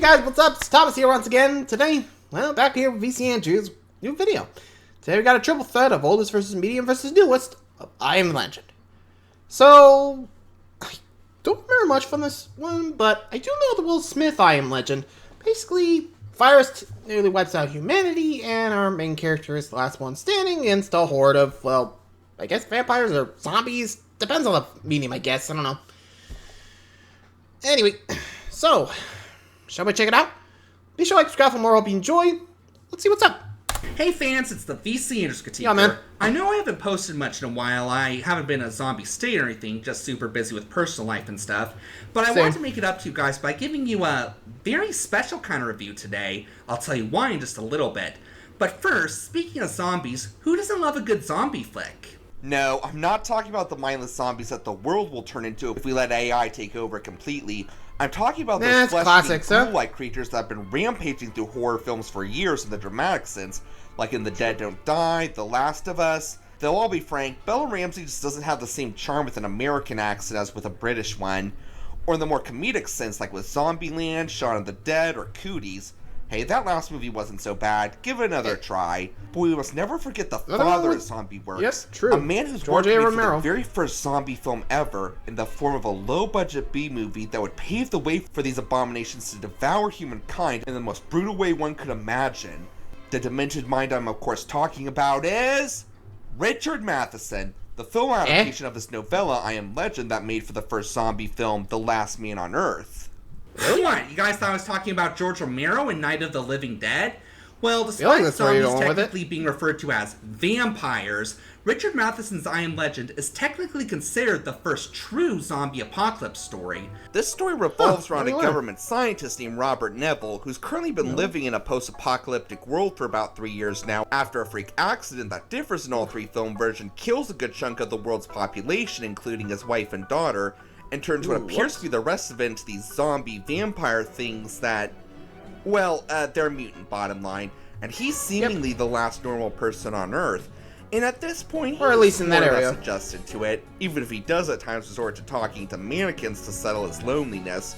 guys, what's up? It's Thomas here once again. Today, well, back here with VC Andrew's new video. Today we got a triple threat of oldest versus medium versus newest of I Am Legend. So, I don't remember much from this one, but I do know the Will Smith I Am Legend. Basically, virus nearly wipes out humanity, and our main character is the last one standing against a horde of, well, I guess vampires or zombies. Depends on the medium, I guess. I don't know. Anyway, so, shall we check it out? Be sure to like, subscribe for more. Hope you enjoy. Let's see what's up. Hey fans, it's the VC Critiquer. Yeah, man. I know I haven't posted much in a while. I haven't been in a zombie state or anything, just super busy with personal life and stuff. But I want to make it up to you guys by giving you a very special kind of review today. I'll tell you why in just a little bit. But first, speaking of zombies, who doesn't love a good zombie flick? No, I'm not talking about the mindless zombies that the world will turn into if we let AI take over completely. I'm talking about those flesh-eating ghoul-like creatures that have been rampaging through horror films for years in the dramatic sense, like in The Dead Don't Die, The Last of Us. Though I'll be frank, Bella Ramsey just doesn't have the same charm with an American accent as with a British one, or in the more comedic sense like with Zombieland, Shaun of the Dead, or Cooties. Hey, that last movie wasn't so bad. Give it another try. But we must never forget the father of zombie works. Yes, true. A man who's worked for the very first zombie film ever in the form of a low-budget B-movie that would pave the way for these abominations to devour humankind in the most brutal way one could imagine. The demented mind I'm of course talking about is Richard Matheson, the film adaptation of his novella I Am Legend that made for the first zombie film, The Last Man on Earth. What? You guys thought I was talking about George Romero in Night of the Living Dead? Well, despite zombies technically being referred to as vampires, Richard Matheson's I Am Legend is technically considered the first true zombie apocalypse story. This story revolves around a government scientist named Robert Neville, who's currently been living in a post-apocalyptic world for about 3 years now, after a freak accident that differs in all three film versions kills a good chunk of the world's population, including his wife and daughter, and turns what appears to be the rest of it into these zombie vampire things that, well, they're mutant, bottom line, and he's seemingly the last normal person on Earth. And at this point, or at least in that area, adjusted to it, even if he does at times resort to talking to mannequins to settle his loneliness,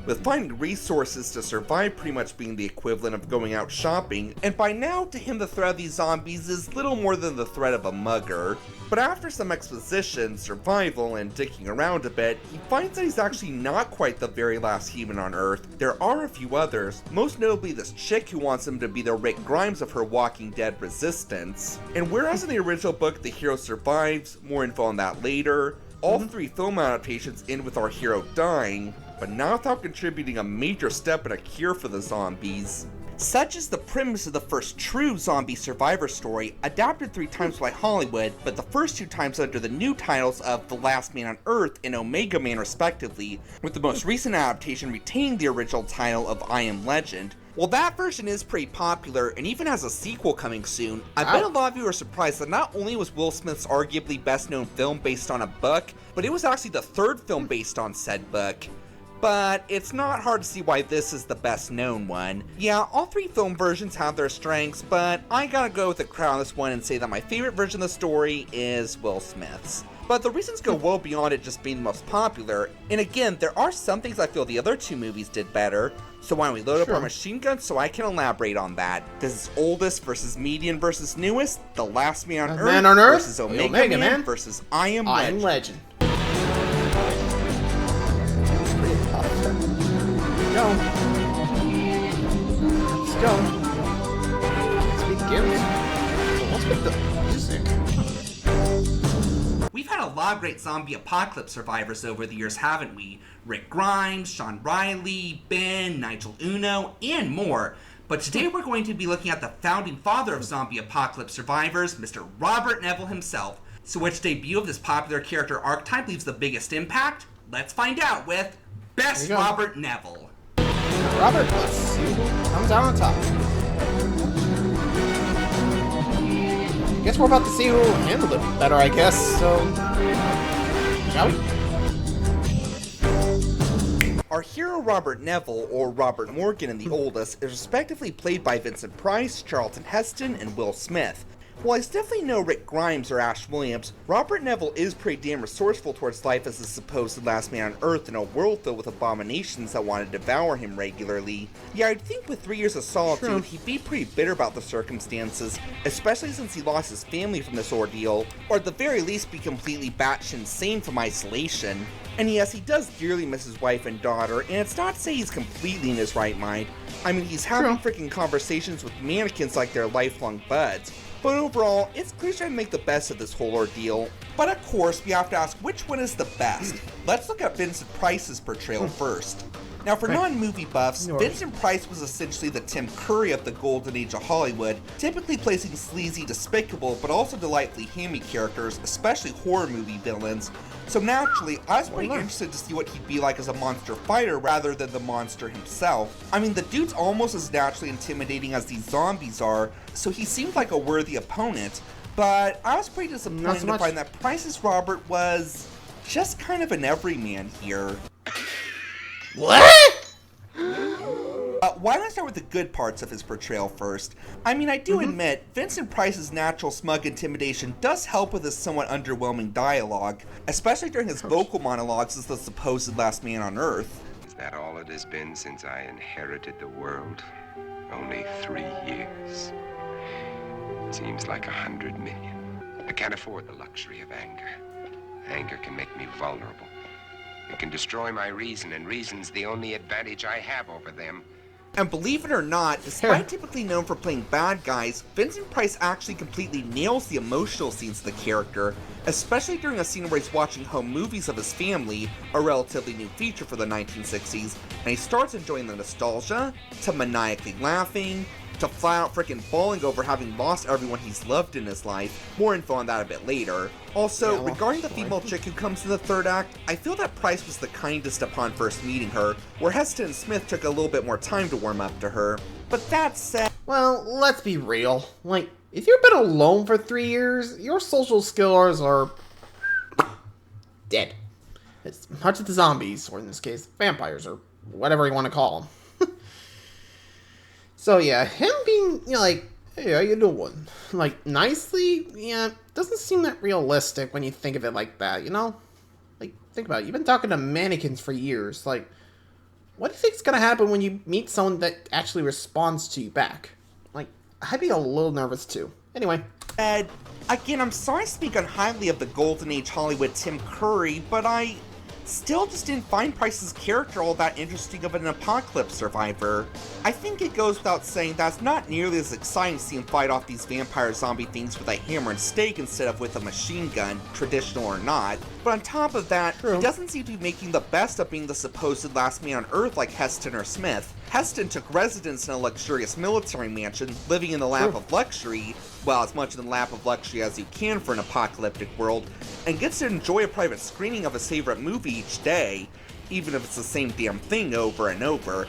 with finding resources to survive pretty much being the equivalent of going out shopping, and by now, to him the threat of these zombies is little more than the threat of a mugger. But after some exposition, survival, and dicking around a bit, he finds that he's actually not quite the very last human on Earth. There are a few others, most notably this chick who wants him to be the Rick Grimes of her Walking Dead resistance. And whereas in the original book the hero survives, more info on that later, all three film adaptations end with our hero dying, but not without contributing a major step in a cure for the zombies. Such is the premise of the first true zombie survivor story, adapted 3 times by Hollywood, but the first 2 times under the new titles of The Last Man on Earth and Omega Man respectively, with the most recent adaptation retaining the original title of I Am Legend. While that version is pretty popular and even has a sequel coming soon, I bet a lot of you are surprised that not only was Will Smith's arguably best known film based on a book, but it was actually the 3rd film based on said book. But it's not hard to see why this is the best known one. Yeah, all 3 film versions have their strengths, but I gotta go with the crowd on this one and say that my favorite version of the story is Will Smith's. But the reasons go well beyond it just being the most popular, and again, there are some things I feel the other 2 movies did better, so why don't we load up our machine gun so I can elaborate on that. This is oldest versus median versus newest, The Last Man on Earth versus Omega Man versus I Am Legend. Go. Let's go. Let's begin. What's with the music? We've had a lot of great zombie apocalypse survivors over the years, haven't we? Rick Grimes, Sean Riley, Ben, Nigel Uno, and more. But today we're going to be looking at the founding father of zombie apocalypse survivors, Mr. Robert Neville himself. So which debut of this popular character archetype leaves the biggest impact? Let's find out with Best Robert Neville. Robert, let's see who comes out on top. Guess we're about to see who handled it better, I guess, so shall we? Our hero Robert Neville, or Robert Morgan in the oldest, is respectively played by Vincent Price, Charlton Heston, and Will Smith. While he's definitely no Rick Grimes or Ash Williams, Robert Neville is pretty damn resourceful towards life as the supposed last man on Earth in a world filled with abominations that want to devour him regularly. Yeah, I'd think with 3 years of solitude, he'd be pretty bitter about the circumstances, especially since he lost his family from this ordeal, or at the very least be completely batshit insane from isolation. And yes, he does dearly miss his wife and daughter, and it's not to say he's completely in his right mind. I mean, he's having freaking conversations with mannequins like they're lifelong buds. But overall, it's clear he's trying to make the best of this whole ordeal. But of course, we have to ask which one is the best. Let's look at Vincent Price's portrayal first. Now, for non-movie buffs, Vincent Price was essentially the Tim Curry of the golden age of Hollywood, typically placing sleazy, despicable, but also delightfully hammy characters, especially horror movie villains. So naturally, I was pretty interested to see what he'd be like as a monster fighter rather than the monster himself. I mean, the dude's almost as naturally intimidating as these zombies are, so he seemed like a worthy opponent, but I was pretty disappointed to find that Price's Robert was just kind of an everyman here. What? Why don't I start with the good parts of his portrayal first? I mean, I do admit, Vincent Price's natural smug intimidation does help with his somewhat underwhelming dialogue, especially during his vocal monologues as the supposed last man on Earth. Is that all it has been since I inherited the world? Only 3 years. Seems like 100 million. I can't afford the luxury of anger. Anger can make me vulnerable. It can destroy my reason, and reason's the only advantage I have over them. And believe it or not, despite typically known for playing bad guys, Vincent Price actually completely nails the emotional scenes of the character, especially during a scene where he's watching home movies of his family, a relatively new feature for the 1960s, and he starts enjoying the nostalgia, to maniacally laughing, to flat out freaking falling over having lost everyone he's loved in his life. More info on that a bit later. Also, regarding the female chick who comes in the third act, I feel that Price was the kindest upon first meeting her, where Heston and Smith took a little bit more time to warm up to her. But that said... Well, let's be real. Like, if you've been alone for 3 years, your social skills are... dead. As much as the zombies, or in this case, vampires, or whatever you want to call them. So yeah, him being, like, hey, how you doing? Like, nicely, yeah, doesn't seem that realistic when you think of it like that, you know? Like, think about it. You've been talking to mannequins for years. Like, what do you think's gonna happen when you meet someone that actually responds to you back? Like, I'd be a little nervous too. Anyway. Ed, again, I'm sorry to speak unhighly of the golden age Hollywood Tim Curry, but I still just didn't find Price's character all that interesting of an apocalypse survivor. I think it goes without saying that it's not nearly as exciting to see him fight off these vampire zombie things with a hammer and stake instead of with a machine gun, traditional or not. But on top of that, he doesn't seem to be making the best of being the supposed last man on Earth like Heston or Smith. Heston took residence in a luxurious military mansion, living in the lap of luxury, well, as much in the lap of luxury as you can for an apocalyptic world, and gets to enjoy a private screening of his favorite movie each day, even if it's the same damn thing over and over.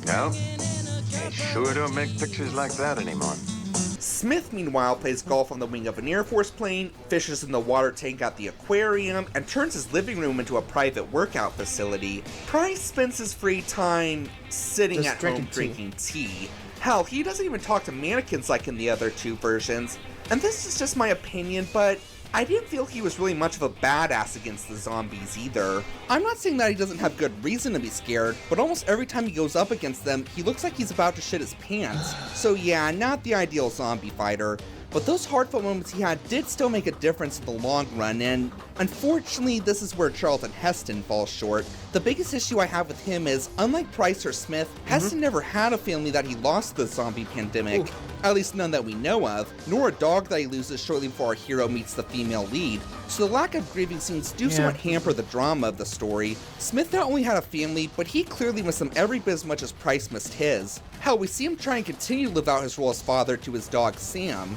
No, they sure don't make pictures like that anymore. Smith, meanwhile, plays golf on the wing of an Air Force plane, fishes in the water tank at the aquarium, and turns his living room into a private workout facility. Price spends his free time sitting at home drinking tea. Hell, he doesn't even talk to mannequins like in the other 2 versions. And this is just my opinion, but I didn't feel he was really much of a badass against the zombies either. I'm not saying that he doesn't have good reason to be scared, but almost every time he goes up against them, he looks like he's about to shit his pants. So yeah, not the ideal zombie fighter. But those heartfelt moments he had did still make a difference in the long run, and unfortunately, this is where Charlton Heston falls short. The biggest issue I have with him is, unlike Price or Smith, Heston never had a family that he lost to the zombie pandemic, at least none that we know of, nor a dog that he loses shortly before our hero meets the female lead. So the lack of grieving scenes do somewhat hamper the drama of the story. Smith not only had a family, but he clearly missed them every bit as much as Price missed his. Hell, we see him try and continue to live out his role as father to his dog Sam.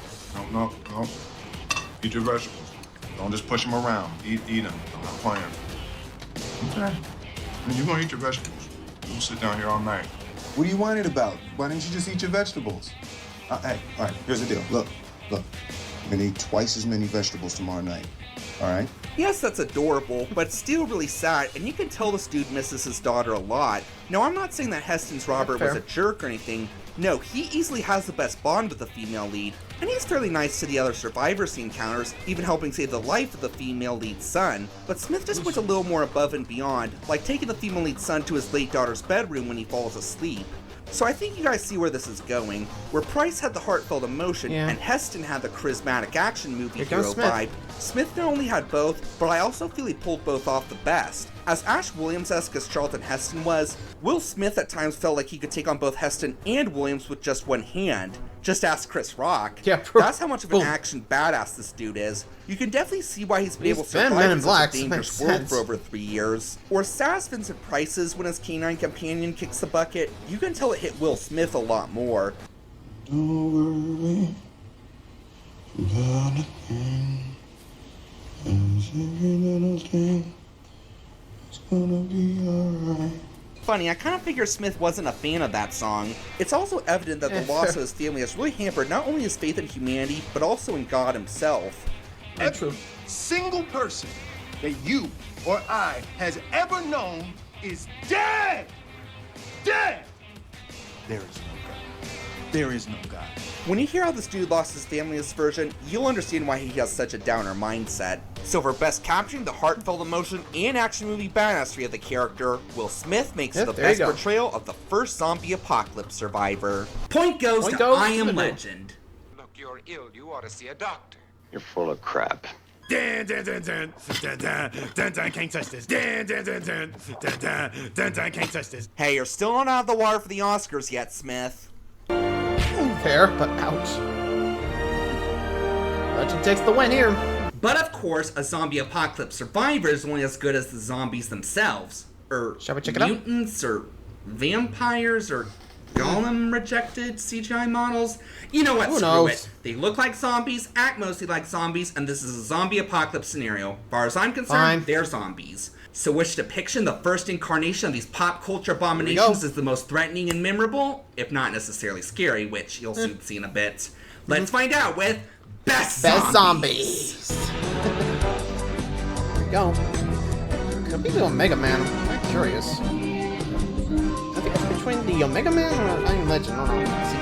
No. Eat your vegetables. Don't just push them around. Eat them. I'm not playing. Okay. You're gonna eat your vegetables. We'll sit down here all night. What are you whining about? Why didn't you just eat your vegetables? Hey, all right, here's the deal. Look. You're gonna eat twice as many vegetables tomorrow night. All right? Yes, that's adorable, but still really sad, and you can tell this dude misses his daughter a lot. Now, I'm not saying that Heston's Robert was a jerk or anything. No, he easily has the best bond with the female lead, and he's fairly nice to the other survivors he encounters, even helping save the life of the female lead's son. But Smith just went a little more above and beyond, like taking the female lead's son to his late daughter's bedroom when he falls asleep. So I think you guys see where this is going. Where Price had the heartfelt emotion, and Heston had the charismatic action movie hero vibe, Smith not only had both, but I also feel he pulled both off the best. As Ash Williams-esque as Charlton Heston was, Will Smith at times felt like he could take on both Heston and Williams with just one hand. Just ask Chris Rock. Yeah, that's how much of an action badass this dude is. You can definitely see why he's been able to survive in such a dangerous world for over 3 years. Or Sass Vincent Price's when his canine companion kicks the bucket, you can tell it hit Will Smith a lot more. Don't worry about a thing, and every little thing is gonna be alright. Funny, I kind of figured Smith wasn't a fan of that song. It's also evident that the loss of his family has really hampered not only his faith in humanity, but also in God himself. Every single person that you or I has ever known is dead! Dead! There is no God. There is no God. When you hear how this dude lost his family in this version, you'll understand why he has such a downer mindset. So for best capturing the heartfelt emotion and action movie badassery of the character, Will Smith makes the best portrayal of the first zombie apocalypse survivor. Point goes to I Am Legend. Look, you're ill. You ought to see a doctor. You're full of crap. Dun, dun, dun, dun, dun, dun, dun, dun, can't touch this. Dun, dun, dun, dun, dun, dun, dun, dun, can't touch this. Hey, you're still not out of the water for the Oscars yet, Smith. Fair, but ouch. Legend takes the win here. But of course, a zombie apocalypse survivor is only as good as the zombies themselves. Or shall we check it out? Mutants, or vampires, or Gollum rejected CGI models. You know what, screw it. They look like zombies, act mostly like zombies, and this is a zombie apocalypse scenario. As far as I'm concerned, they're zombies. So which depiction, the first incarnation of these pop culture abominations, is the most threatening and memorable, if not necessarily scary, which you'll soon see in a bit. Let's find out with Best Zombies! There we go. Could be the Omega Man. I'm quite curious. I think it's between the Omega Man or I Am Legend. I don't know. Let's see.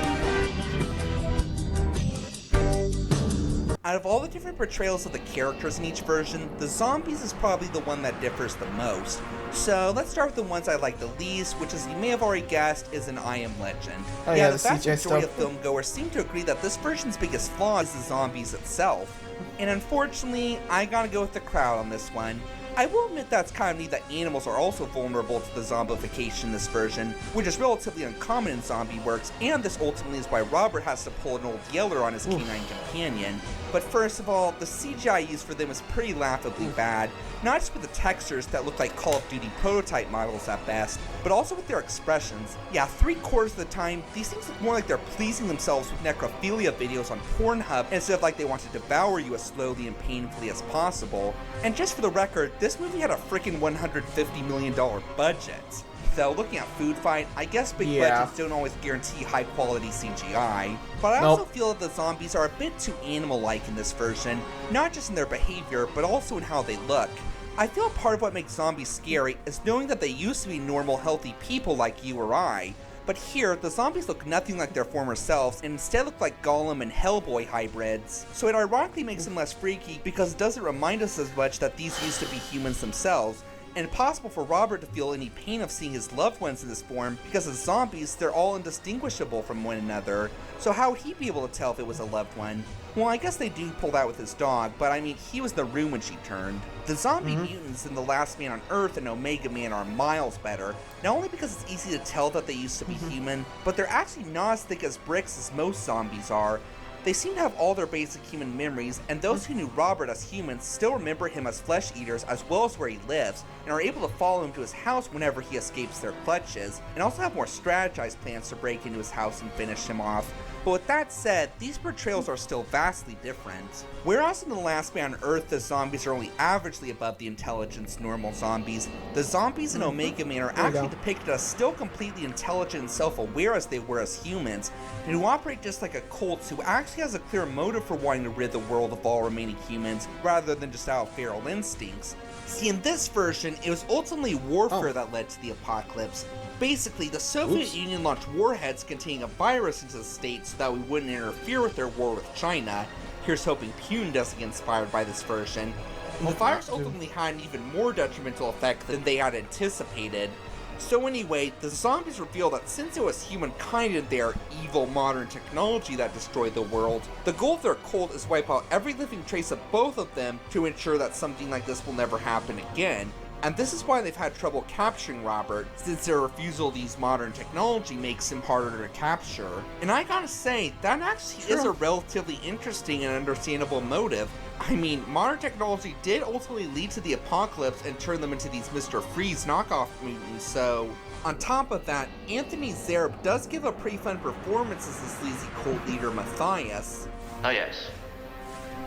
Out of all the different portrayals of the characters in each version, the zombies is probably the one that differs the most. So let's start with the ones I like the least, which as you may have already guessed, is an I Am Legend. Oh, yeah, the vast majority stuff. of filmgoers seem to agree that this version's biggest flaw is the zombies itself. And unfortunately, I gotta go with the crowd on this one. I will admit that it's kind of neat that animals are also vulnerable to the zombification in this version, which is relatively uncommon in zombie works, and this ultimately is why Robert has to pull an old Yeller on his canine companion. But first of all, the CGI used for them is pretty laughably bad, not just with the textures that look like Call of Duty prototype models at best, but also with their expressions. Yeah, 3/4 of the time, these things look more like they're pleasing themselves with necrophilia videos on Pornhub instead of like they want to devour you as slowly and painfully as possible. And just for the record, this movie had a freaking $150 million budget. Though, looking at Food Fight, I guess big budgets don't always guarantee high quality CGI. But I also feel that the zombies are a bit too animal-like in this version, not just in their behavior, but also in how they look. I feel part of what makes zombies scary is knowing that they used to be normal, healthy people like you or I. But here, the zombies look nothing like their former selves, and instead look like Gollum and Hellboy hybrids. So it ironically makes them less freaky, because it doesn't remind us as much that these used to be humans themselves, and impossible for Robert to feel any pain of seeing his loved ones in this form, because as zombies, they're all indistinguishable from one another. So how would he be able to tell if it was a loved one? Well, I guess they do pull that with his dog, but I mean, he was in the room when she turned. The zombie mutants in The Last Man on Earth and Omega Man are miles better, not only because it's easy to tell that they used to be human, but they're actually not as thick as bricks as most zombies are. They seem to have all their basic human memories, and those who knew Robert as humans still remember him as flesh eaters as well as where he lives, and are able to follow him to his house whenever he escapes their clutches, and also have more strategized plans to break into his house and finish him off. But with that said, these portrayals are still vastly different. Whereas in The Last Man on Earth, the zombies are only averagely above the intelligence normal zombies, the zombies in Omega Man are actually depicted as still completely intelligent and self-aware as they were as humans, and who operate just like a cult who actually has a clear motive for wanting to rid the world of all remaining humans, rather than just out of feral instincts. See, in this version, it was ultimately warfare that led to the apocalypse. Basically, the Soviet Union launched warheads containing a virus into the state so that we wouldn't interfere with their war with China. Here's hoping Putin doesn't get inspired by this version. And the virus ultimately had an even more detrimental effect than they had anticipated. So anyway, the zombies reveal that since it was humankind and their evil modern technology that destroyed the world, the goal of their cult is to wipe out every living trace of both of them to ensure that something like this will never happen again. And this is why they've had trouble capturing Robert, since their refusal to use modern technology makes him harder to capture. And I gotta say, that actually is a relatively interesting and understandable motive. I mean, modern technology did ultimately lead to the apocalypse and turn them into these Mr. Freeze knockoff mutants, so... On top of that, Anthony Zerb does give a pretty fun performance as the sleazy cult leader Matthias. Oh yes,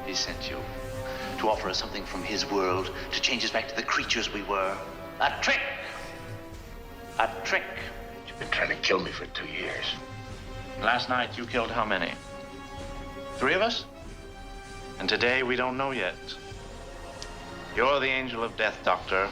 he sent you to offer us something from his world to change us back to the creatures we were. A trick! A trick! You've been trying to kill me for 2 years. Last night you killed how many? 3 of us? And today we don't know yet. You're the angel of death, Doctor,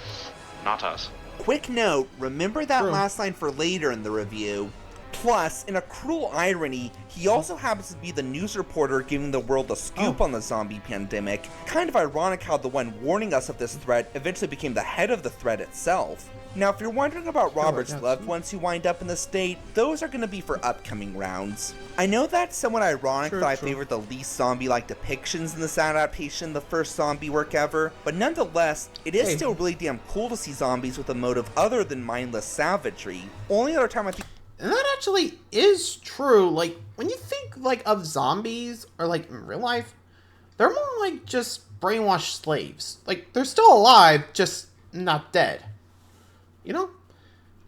not us. Quick note, remember that last line for later in the review. Plus, in a cruel irony, he also happens to be the news reporter giving the world a scoop on the zombie pandemic. Kind of ironic how the one warning us of this threat eventually became the head of the threat itself. Now, if you're wondering about Robert's loved ones who wind up in the state, those are going to be for upcoming rounds. I know that's somewhat ironic that I favored the least zombie-like depictions in this adaptation, the first zombie work ever, but nonetheless, it is still really damn cool to see zombies with a motive other than mindless savagery. Only other time I think... And that actually is true. Like, when you think, like, of zombies, or, like, in real life, they're more like just brainwashed slaves. Like, they're still alive, just not dead. You know?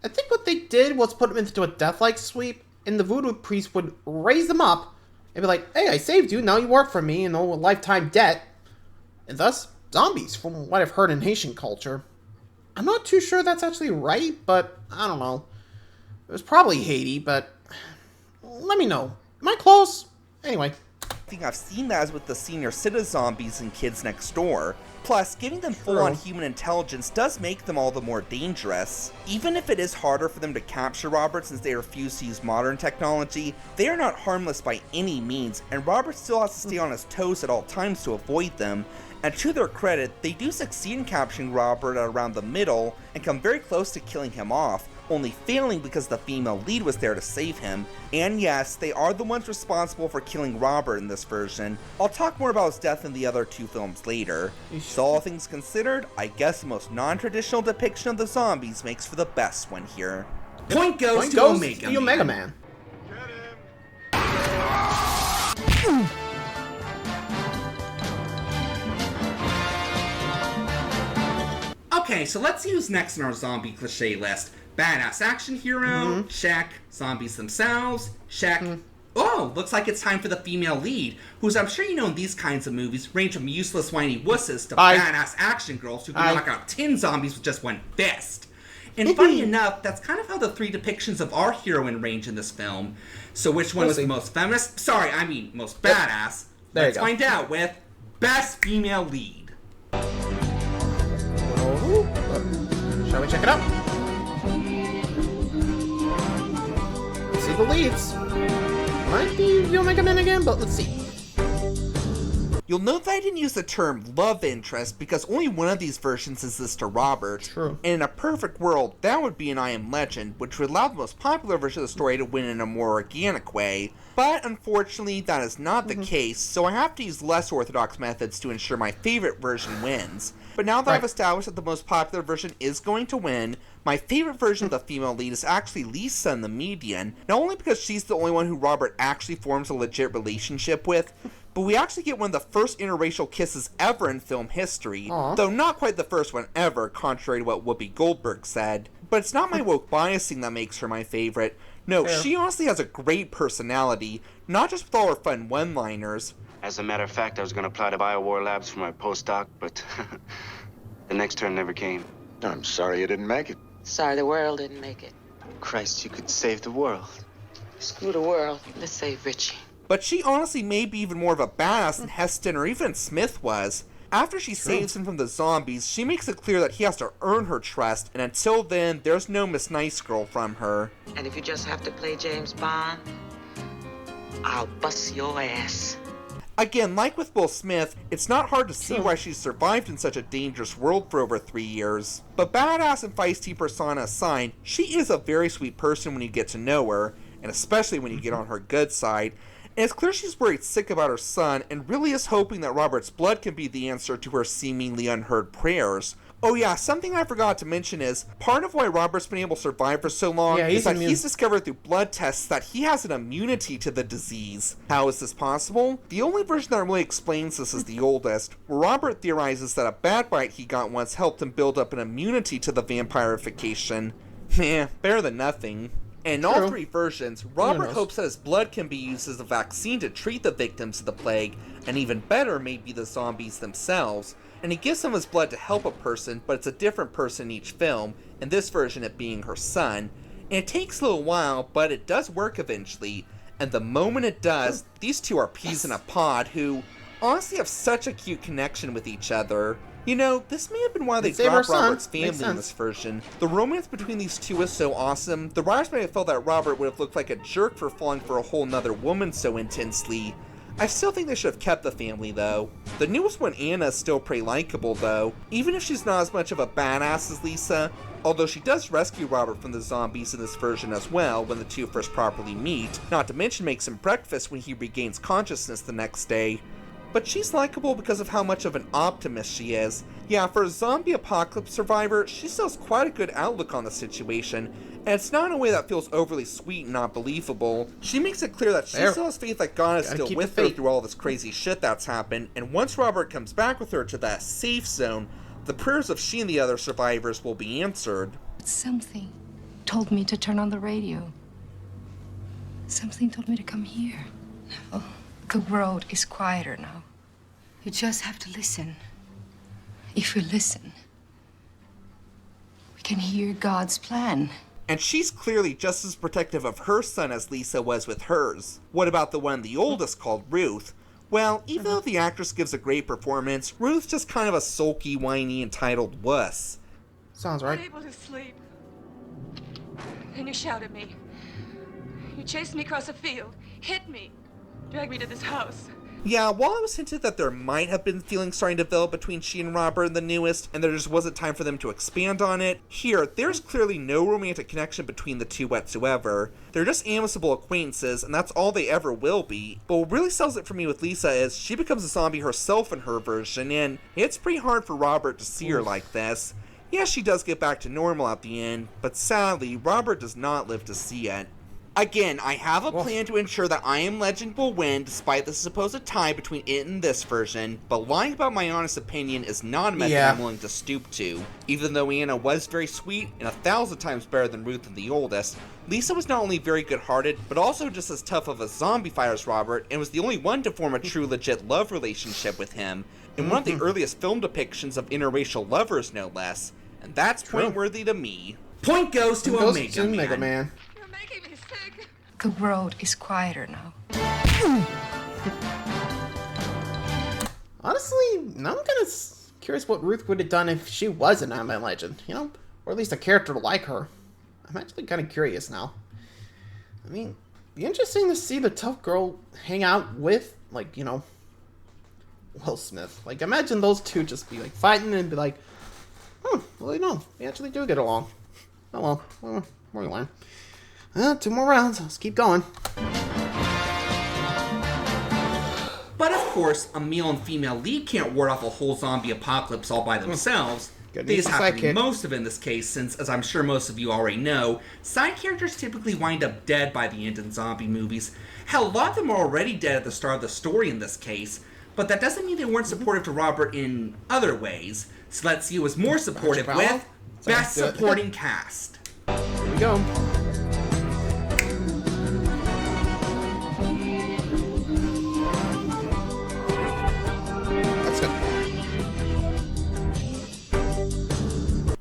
I think what they did was put them into a death-like sweep, and the voodoo priest would raise them up, and be like, hey, I saved you, now you work for me, and owe a lifetime debt. And thus, zombies, from what I've heard in Haitian culture. I'm not too sure that's actually right, but I don't know. It was probably Haiti, but let me know. Am I close? Anyway. I think I've seen that as with the senior citizen zombies in Kids Next Door. Plus, giving them full-on human intelligence does make them all the more dangerous. Even if it is harder for them to capture Robert since they refuse to use modern technology, they are not harmless by any means, and Robert still has to stay on his toes at all times to avoid them. And to their credit, they do succeed in capturing Robert at around the middle, and come very close to killing him off, only failing because the female lead was there to save him. And yes, they are the ones responsible for killing Robert in this version. I'll talk more about his death in the other 2 films later. So all things considered, I guess the most non-traditional depiction of the zombies makes for the best one here. Point goes to Omega Man. Okay, so let's see who's next on our zombie cliche list. Badass action hero, check. Zombies themselves, check. Oh, looks like it's time for the female lead, who's I'm sure you know in these kinds of movies range from useless whiny wusses to badass action girls who can knock out 10 zombies with just one fist. And funny enough, that's kind of how the 3 depictions of our heroine range in this film. So which one was the most feminist? Sorry, I mean most badass. Let's find out with Best Female Lead. Shall we check it out? Let's see the leads. Might be the Omega Man again, but let's see. You'll note that I didn't use the term love interest because only one of these versions is this to Robert. True. And in a perfect world, that would be an I Am Legend, which would allow the most popular version of the story to win in a more organic way. But unfortunately, that is not the case, so I have to use less orthodox methods to ensure my favorite version wins. But now that I've established that the most popular version is going to win, my favorite version of the female lead is actually Lisa in The Median, not only because she's the only one who Robert actually forms a legit relationship with, but we actually get one of the first interracial kisses ever in film history, though not quite the first one ever, contrary to what Whoopi Goldberg said. But it's not my woke biasing that makes her my favorite. No, she honestly has a great personality, not just with all her fun one-liners. As a matter of fact, I was going to apply to BioWar Labs for my postdoc, but the next turn never came. I'm sorry you didn't make it. Sorry the world didn't make it. Christ, you could save the world. Screw the world. Let's save Richie. But she honestly may be even more of a badass than Heston or even Smith was. After she saves him from the zombies, she makes it clear that he has to earn her trust, and until then, there's no Miss Nice Girl from her. And if you just have to play James Bond, I'll bust your ass. Again, like with Will Smith, it's not hard to see why she's survived in such a dangerous world for over 3 years. But badass and feisty persona aside, she is a very sweet person when you get to know her, and especially when you get on her good side. And it's clear she's worried sick about her son, and really is hoping that Robert's blood can be the answer to her seemingly unheard prayers. Oh yeah, something I forgot to mention is, part of why Robert's been able to survive for so long is that he's discovered through blood tests that he has an immunity to the disease. How is this possible? The only version that really explains this is the oldest, where Robert theorizes that a bat bite he got once helped him build up an immunity to the vampirification. Meh, better than nothing. In all three versions, Robert hopes that his blood can be used as a vaccine to treat the victims of the plague, and even better, maybe the zombies themselves. And he gives some of his blood to help a person, but it's a different person in each film, in this version it being her son. And it takes a little while, but it does work eventually, and the moment it does, these two are peas in a pod who honestly have such a cute connection with each other. You know, this may have been why they dropped Robert's family in this version. The romance between these two is so awesome, the writers may have felt that Robert would have looked like a jerk for falling for a whole nother woman so intensely. I still think they should have kept the family, though. The newest one, Anna, is still pretty likable, though, even if she's not as much of a badass as Lisa, although she does rescue Robert from the zombies in this version as well when the two first properly meet, not to mention makes him breakfast when he regains consciousness the next day. But she's likable because of how much of an optimist she is. Yeah, for a zombie apocalypse survivor, she still has quite a good outlook on the situation, and it's not in a way that feels overly sweet and not believable. She makes it clear that she still has faith that God is still with her through all this crazy shit that's happened, and once Robert comes back with her to that safe zone, the prayers of she and the other survivors will be answered. Something told me to turn on the radio. Something told me to come here. Oh, the world is quieter now. You just have to listen. If we listen, we can hear God's plan. And she's clearly just as protective of her son as Lisa was with hers. What about the one the oldest called Ruth? Well, even though the actress gives a great performance, Ruth's just kind of a sulky, whiny, entitled wuss. Sounds right. I'm able to sleep. Then you shout at me. You chased me across a field, hit me, dragged me to this house. Yeah, while it was hinted that there might have been feelings starting to develop between she and Robert in the newest, and there just wasn't time for them to expand on it, here, there's clearly no romantic connection between the two whatsoever. They're just amicable acquaintances, and that's all they ever will be. But what really sells it for me with Lisa is she becomes a zombie herself in her version, and it's pretty hard for Robert to see her like this. Yeah, she does get back to normal at the end, but sadly, Robert does not live to see it. Again, I have a plan to ensure that I Am Legend will win despite the supposed tie between it and this version, but lying about my honest opinion is not a method I'm willing to stoop to. Even though Anna was very sweet and 1,000 times better than Ruth and the oldest, Lisa was not only very good-hearted, but also just as tough of a zombie fighter as Robert, and was the only one to form a true legit love relationship with him, in one of the earliest film depictions of interracial lovers, no less, and that's point-worthy to me. Point goes to Omega Man. The world is quieter now. Honestly, now I'm kind of curious what Ruth would have done if she was an Am Legend, you know? Or at least a character like her. I'm actually kind of curious now. I mean, it'd be interesting to see the tough girl hang out with, like, you know, Will Smith. Like, imagine those two just be, like, fighting and be like, well, you know, we actually do get along. Oh, well, we're going. 2 more rounds. Let's keep going. But of course, a male and female lead can't ward off a whole zombie apocalypse all by themselves. They just have to be most of it in this case, since, as I'm sure most of you already know, side characters typically wind up dead by the end in zombie movies. Hell, a lot of them are already dead at the start of the story in this case, but that doesn't mean they weren't supportive to Robert in other ways. So let's see who was more supportive with Best Supporting Cast. Here we go.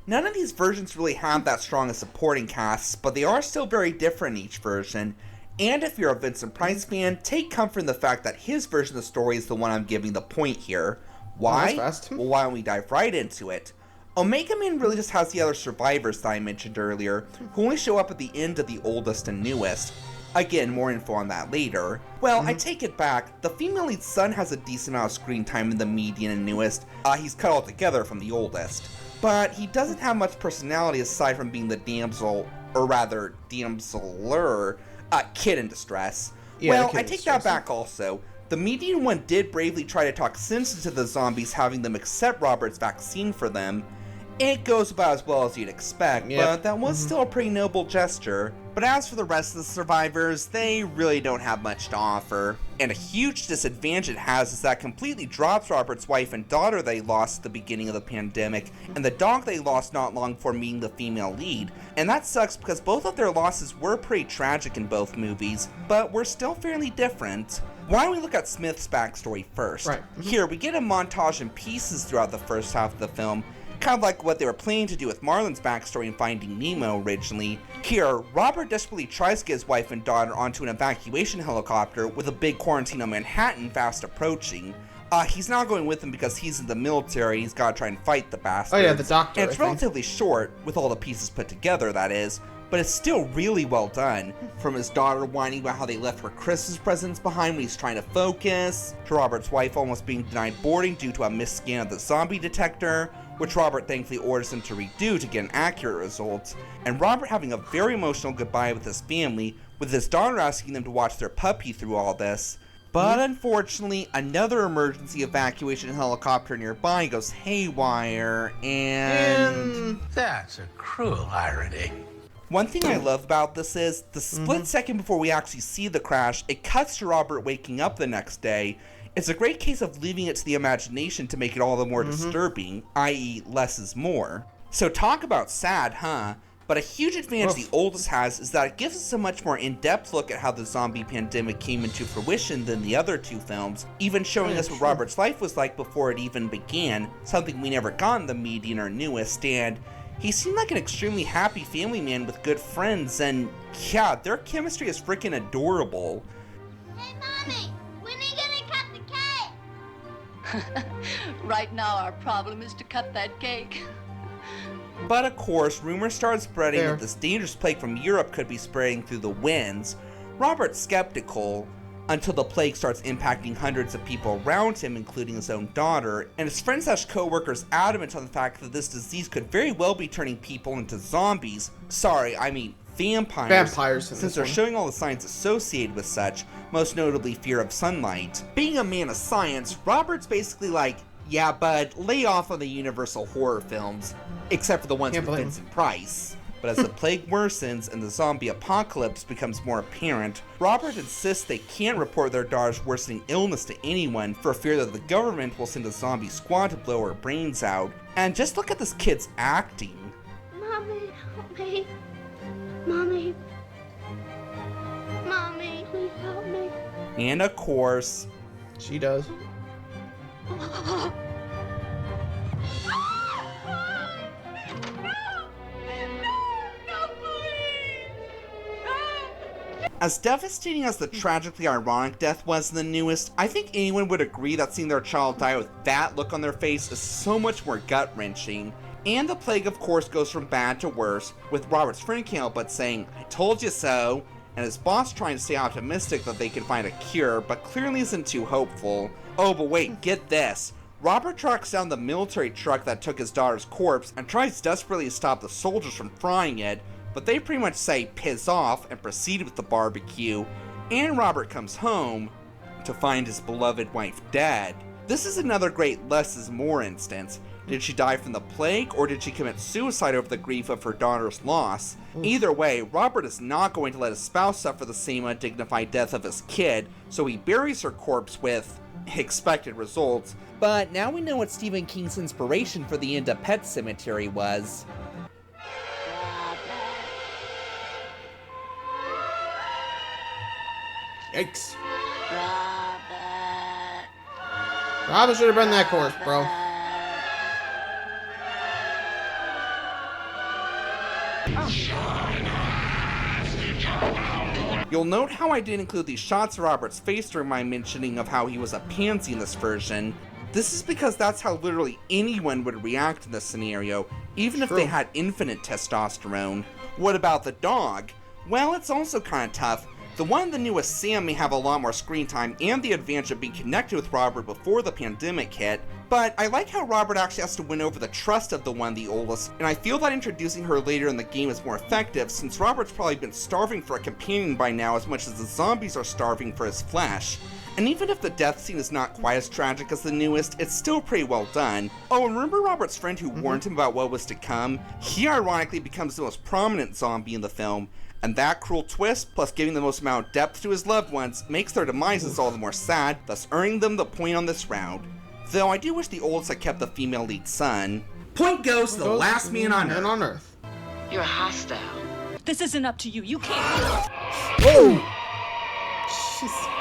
None of these versions really have that strong a supporting cast, but they are still very different in each version. And if you're a Vincent Price fan, take comfort in the fact that his version of the story is the one I'm giving the point here. Why? that's fast. Well, why don't we dive right into it? Omega Man really just has the other survivors that I mentioned earlier, who only show up at the end of the oldest and newest. Again, more info on that later. Well, I take it back. The female lead son has a decent amount of screen time in the median and newest. He's cut all together from the oldest. But he doesn't have much personality aside from being the damsel, or rather, damseler, kid in distress. Yeah, well, I take that back also. The median one did bravely try to talk sense into the zombies, having them accept Robert's vaccine for them. It goes about as well as you'd expect, but that was still a pretty noble gesture. But as for the rest of the survivors, they really don't have much to offer. And a huge disadvantage it has is that it completely drops Robert's wife and daughter they lost at the beginning of the pandemic, and the dog they lost not long before meeting the female lead. And that sucks because both of their losses were pretty tragic in both movies, but were still fairly different. Why don't we look at Smith's backstory first? Right. Here, we get a montage in pieces throughout the first half of the film, kind of like what they were planning to do with Marlin's backstory in Finding Nemo originally. Here, Robert desperately tries to get his wife and daughter onto an evacuation helicopter with a big quarantine on Manhattan fast approaching. He's not going with them because he's in the military, he's gotta try and fight the bastards. Oh yeah, the doctor. And it's relatively short, with all the pieces put together, that is, but it's still really well done. From his daughter whining about how they left her Christmas presents behind when he's trying to focus, to Robert's wife almost being denied boarding due to a missed scan of the zombie detector, which Robert thankfully orders him to redo to get an accurate result, and Robert having a very emotional goodbye with his family, with his daughter asking them to watch their puppy through all this. But unfortunately, another emergency evacuation helicopter nearby goes haywire, and that's a cruel irony. One thing I love about this is, the split second before we actually see the crash, it cuts to Robert waking up the next day. It's a great case of leaving it to the imagination to make it all the more disturbing, i.e. less is more. So talk about sad, huh? But a huge advantage the oldest has is that it gives us a much more in-depth look at how the zombie pandemic came into fruition than the other two films, even showing us what Robert's life was like before it even began, something we never got in the median or newest, and he seemed like an extremely happy family man with good friends, and yeah, their chemistry is freaking adorable. Hey, Mommy! When are you gonna cut the cake? Right now, our problem is to cut that cake. But of course, rumors started spreading that this dangerous plague from Europe could be spreading through the winds. Robert's skeptical, until the plague starts impacting hundreds of people around him, including his own daughter, and his friends/co-workers adamant on the fact that this disease could very well be turning people into zombies. Sorry, I mean vampires, since they're showing all the signs associated with such, most notably fear of sunlight. Being a man of science, Robert's basically like, yeah, bud, lay off on the Universal horror films, except for the ones with Vincent Price. But as the plague worsens and the zombie apocalypse becomes more apparent, Robert insists they can't report their daughter's worsening illness to anyone for fear that the government will send a zombie squad to blow her brains out. And just look at this kid's acting. Mommy, help me. Mommy. Mommy, please help me. And of course, she does. As devastating as the tragically ironic death was in the newest, I think anyone would agree that seeing their child die with that look on their face is so much more gut-wrenching. And the plague, of course, goes from bad to worse, with Robert's friend can't help but saying, "I told you so," and his boss trying to stay optimistic that they can find a cure, but clearly isn't too hopeful. Oh, but wait, get this. Robert tracks down the military truck that took his daughter's corpse and tries desperately to stop the soldiers from frying it, but they pretty much say piss off and proceed with the barbecue, and Robert comes home to find his beloved wife dead. This is another great less is more instance. Did she die from the plague, or did she commit suicide over the grief of her daughter's loss? Either way, Robert is not going to let his spouse suffer the same undignified death of his kid, so he buries her corpse with expected results. But now we know what Stephen King's inspiration for the end of Pet Sematary was. Yikes. Robert should have burned that corpse, bro. You'll note how I didn't include these shots of Robert's face during my mentioning of how he was a pansy in this version. This is because that's how literally anyone would react in this scenario, even if they had infinite testosterone. What about the dog? Well, it's also kind of tough. The one, the newest Sam, may have a lot more screen time and the advantage of being connected with Robert before the pandemic hit, but I like how Robert actually has to win over the trust of the one, the oldest, and I feel that introducing her later in the game is more effective since Robert's probably been starving for a companion by now as much as the zombies are starving for his flesh. And even if the death scene is not quite as tragic as the newest, it's still pretty well done. Oh, and remember Robert's friend who warned him about what was to come? He ironically becomes the most prominent zombie in the film, and that cruel twist, plus giving the most amount of depth to his loved ones, makes their demises all the more sad, thus earning them the point on this round. Though I do wish the oldest had kept the female lead son. Point goes to the last man on Earth. You're hostile. This isn't up to you. You can't. Whoa! Jeez.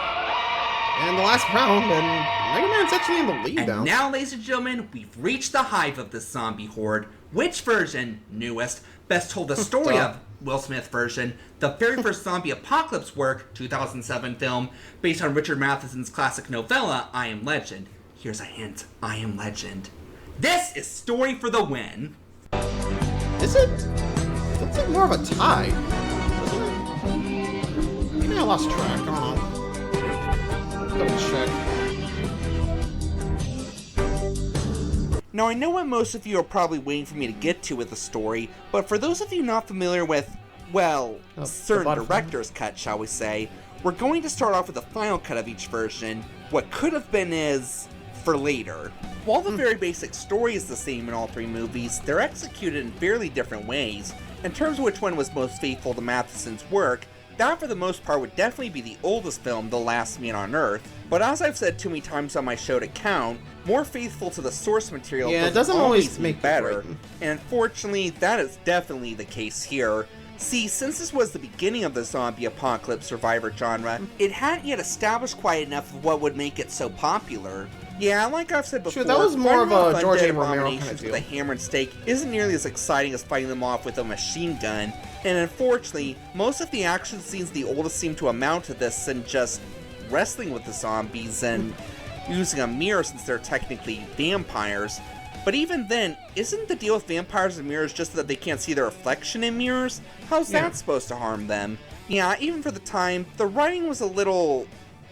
And the last round, and Mega Man's actually in the lead and now. Now, ladies and gentlemen, we've reached the hive of this zombie horde. Which version, newest, best told the story of Will Smith version, the very first zombie apocalypse work, 2007 film, based on Richard Matheson's classic novella, I Am Legend. Here's a hint, I Am Legend. This is Story for the win. Is it? It's like more of a tie. Isn't it? Maybe I lost track, I don't know. Double check. Now I know what most of you are probably waiting for me to get to with the story, but for those of you not familiar with, well, certain director's cut, shall we say, we're going to start off with the final cut of each version. What could have been is for later. While the very basic story is the same in all three movies, they're executed in fairly different ways. In terms of which one was most faithful to Matheson's work, that for the most part would definitely be the oldest film, The Last Man on Earth, but as I've said too many times on my show to count, more faithful to the source material doesn't always make better, and unfortunately that is definitely the case here. See, since this was the beginning of the zombie apocalypse survivor genre, it hadn't yet established quite enough of what would make it so popular. Yeah, like I've said before, sure, that was more of a George A. Romero kind of deal. With a hammer and stake isn't nearly as exciting as fighting them off with a machine gun, and unfortunately, most of the action scenes the oldest seem to amount to this and just wrestling with the zombies and using a mirror since they're technically vampires. But even then, isn't the deal with vampires and mirrors just that they can't see their reflection in mirrors? How's that supposed to harm them? Yeah, even for the time, the writing was a little,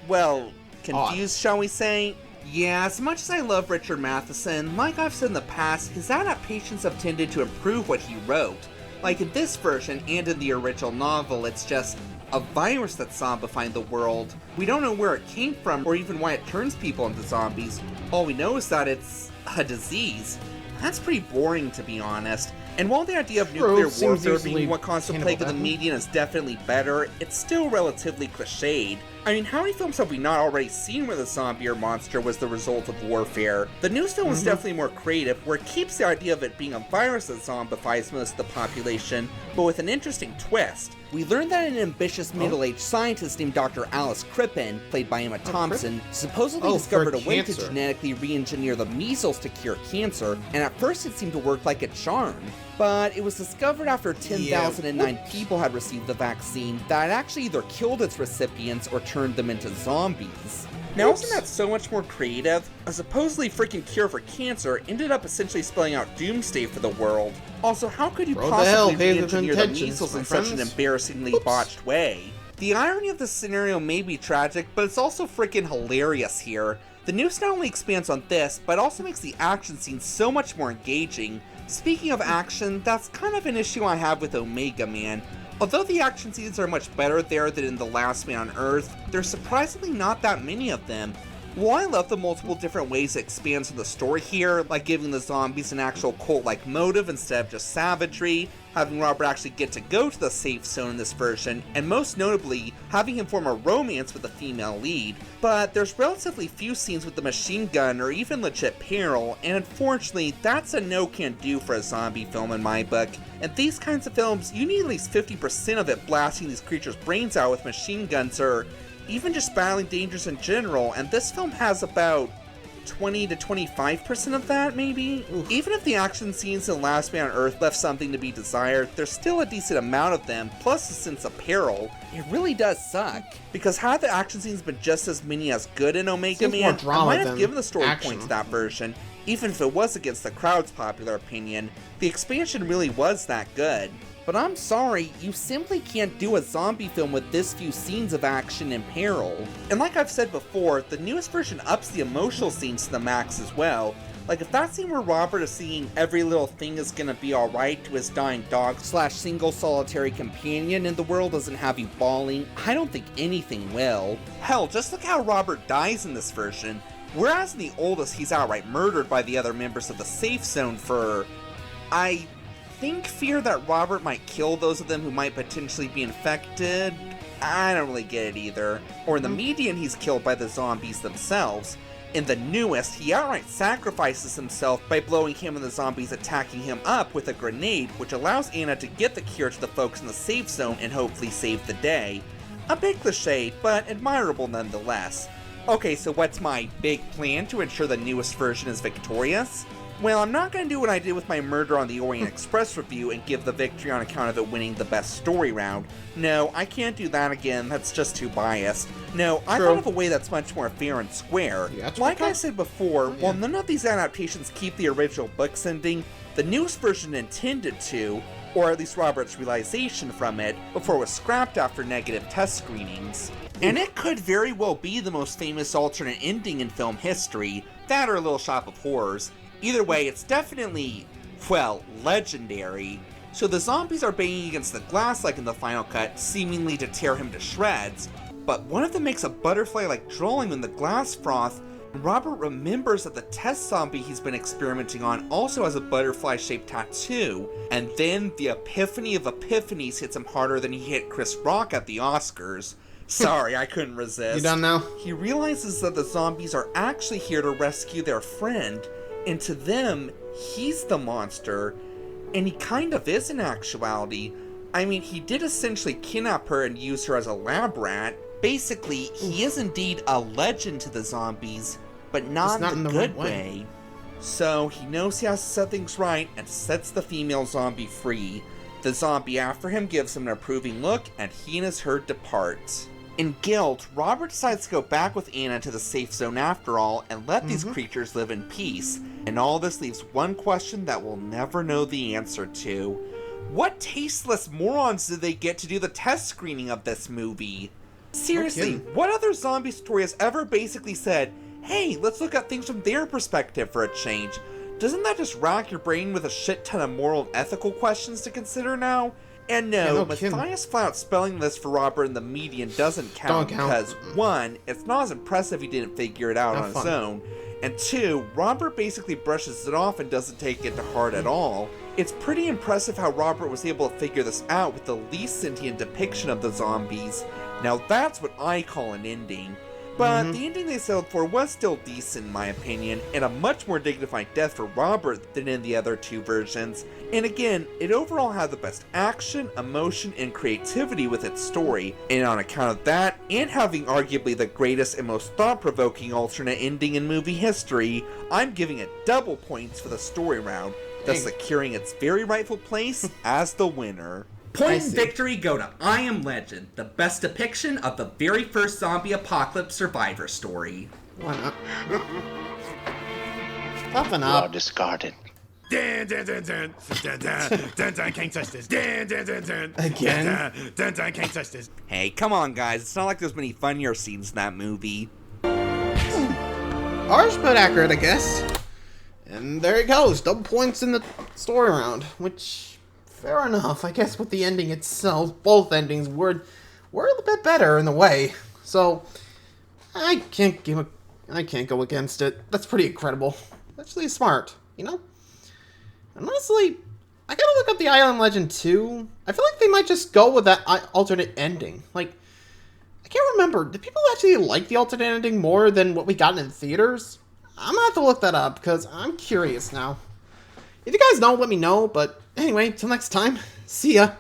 well, confused, shall we say? Yeah, as much as I love Richard Matheson, like I've said in the past, his adaptations have tended to improve what he wrote. Like in this version and in the original novel, it's just a virus that's zombifying the world. We don't know where it came from or even why it turns people into zombies. All we know is that it's a disease. That's pretty boring, to be honest. And while the idea of nuclear warfare being what caused the plague of the median is definitely better, it's still relatively cliched. I mean, how many films have we not already seen where the zombie or monster was the result of warfare? The newest film is definitely more creative, where it keeps the idea of it being a virus that zombifies most of the population, but with an interesting twist. We learned that an ambitious middle-aged scientist named Dr. Alice Crippen, played by Emma Thompson, supposedly discovered a way to genetically re-engineer the measles to cure cancer, and at first it seemed to work like a charm. But it was discovered after 10,009 people had received the vaccine that it actually either killed its recipients or turned them into zombies. Now, isn't that so much more creative? A supposedly freaking cure for cancer ended up essentially spelling out doomsday for the world. Also, how could you possibly re-engineer the measles in such an embarrassingly botched way? The irony of this scenario may be tragic, but it's also freaking hilarious here. The news not only expands on this, but also makes the action scenes so much more engaging. Speaking of action, that's kind of an issue I have with Omega Man. Although the action scenes are much better there than in The Last Man on Earth, there's surprisingly not that many of them. While I love the multiple different ways it expands on the story here, like giving the zombies an actual cult-like motive instead of just savagery, having Robert actually get to go to the safe zone in this version, and most notably, having him form a romance with the female lead, but there's relatively few scenes with the machine gun or even legit peril, and unfortunately, that's a no-can-do for a zombie film in my book. And these kinds of films, you need at least 50% of it blasting these creatures' brains out with machine guns or even just battling dangers in general, and this film has about 20 to 25% of that, maybe? Even if the action scenes in Last Man on Earth left something to be desired, there's still a decent amount of them, plus a sense of peril. It really does suck. Because had the action scenes been just as many as good in Omega Man, I might have given the story point to that version, even if it was against the crowd's popular opinion. The expansion really was that good. But I'm sorry, you simply can't do a zombie film with this few scenes of action and peril. And like I've said before, the newest version ups the emotional scenes to the max as well. Like if that scene where Robert is singing "Every Little Thing Is Gonna Be Alright" to his dying dog / single solitary companion and the world doesn't have you bawling, I don't think anything will. Hell, just look how Robert dies in this version. Whereas in the oldest he's outright murdered by the other members of the safe zone for... I fear that Robert might kill those of them who might potentially be infected. I don't really get it either. Or in the median, he's killed by the zombies themselves. In the newest, he outright sacrifices himself by blowing him and the zombies attacking him up with a grenade, which allows Anna to get the cure to the folks in the safe zone and hopefully save the day. A bit cliche, but admirable nonetheless. Okay, so what's my big plan to ensure the newest version is victorious? Well, I'm not going to do what I did with my Murder on the Orient Express review and give the victory on account of it winning the best story round. No, I can't do that again, that's just too biased. No, I thought of a way that's much more fair and square. Like I said before, while none of these adaptations keep the original book's ending, the newest version intended to, or at least Robert's realization from it, before it was scrapped after negative test screenings. And it could very well be the most famous alternate ending in film history, that or Little Shop of Horrors. Either way, it's definitely, well, legendary. So the zombies are banging against the glass like in the final cut, seemingly to tear him to shreds. But one of them makes a butterfly-like drawing in the glass froth, and Robert remembers that the test zombie he's been experimenting on also has a butterfly-shaped tattoo. And then the epiphany of epiphanies hits him harder than he hit Chris Rock at the Oscars. Sorry, I couldn't resist. You done now? He realizes that the zombies are actually here to rescue their friend. And to them, he's the monster, and he kind of is in actuality. I mean, he did essentially kidnap her and use her as a lab rat. Basically, he is indeed a legend to the zombies, but not in the good way. So, he knows he has to set things right and sets the female zombie free. The zombie after him gives him an approving look, and he and his herd depart. In guilt, Robert decides to go back with Anna to the safe zone after all and let these creatures live in peace. And all this leaves one question that we'll never know the answer to. What tasteless morons did they get to do the test screening of this movie? Seriously, what other zombie story has ever basically said, hey, let's look at things from their perspective for a change? Doesn't that just rack your brain with a shit ton of moral and ethical questions to consider now? And no, Matthias flat spelling this for Robert in the median doesn't count because, one, it's not as impressive he didn't figure it out on his own, and two, Robert basically brushes it off and doesn't take it to heart at all. It's pretty impressive how Robert was able to figure this out with the least sentient depiction of the zombies. Now that's what I call an ending. But the ending they settled for was still decent in my opinion, and a much more dignified death for Robert than in the other two versions. And again, it overall had the best action, emotion, and creativity with its story. And on account of that, and having arguably the greatest and most thought-provoking alternate ending in movie history, I'm giving it double points for the story round, thus securing its very rightful place as the winner. Point and victory go to I Am Legend, the best depiction of the very first zombie apocalypse survivor story. Why not? Puffing You up. are discarded. Dun, dun, dun, dun, dun, dun, dun, dun, can't touch this. Dun, dun, dun, dun, Again? dun, dun, dun, can't touch this. Hey, come on guys, it's not like there's many funnier scenes in that movie. Harsh but accurate, I guess. And there it goes, double points in the story round, which... fair enough, I guess with the ending itself, both endings were a little bit better in a way. So I can't go against it. That's pretty incredible. Actually smart, you know? And honestly, I gotta look up the I Am Legend 2. I feel like they might just go with that alternate ending. Like, I can't remember. Did people actually like the alternate ending more than what we got in the theaters? I'm gonna have to look that up because I'm curious now. If you guys know, let me know. But anyway, till next time, see ya.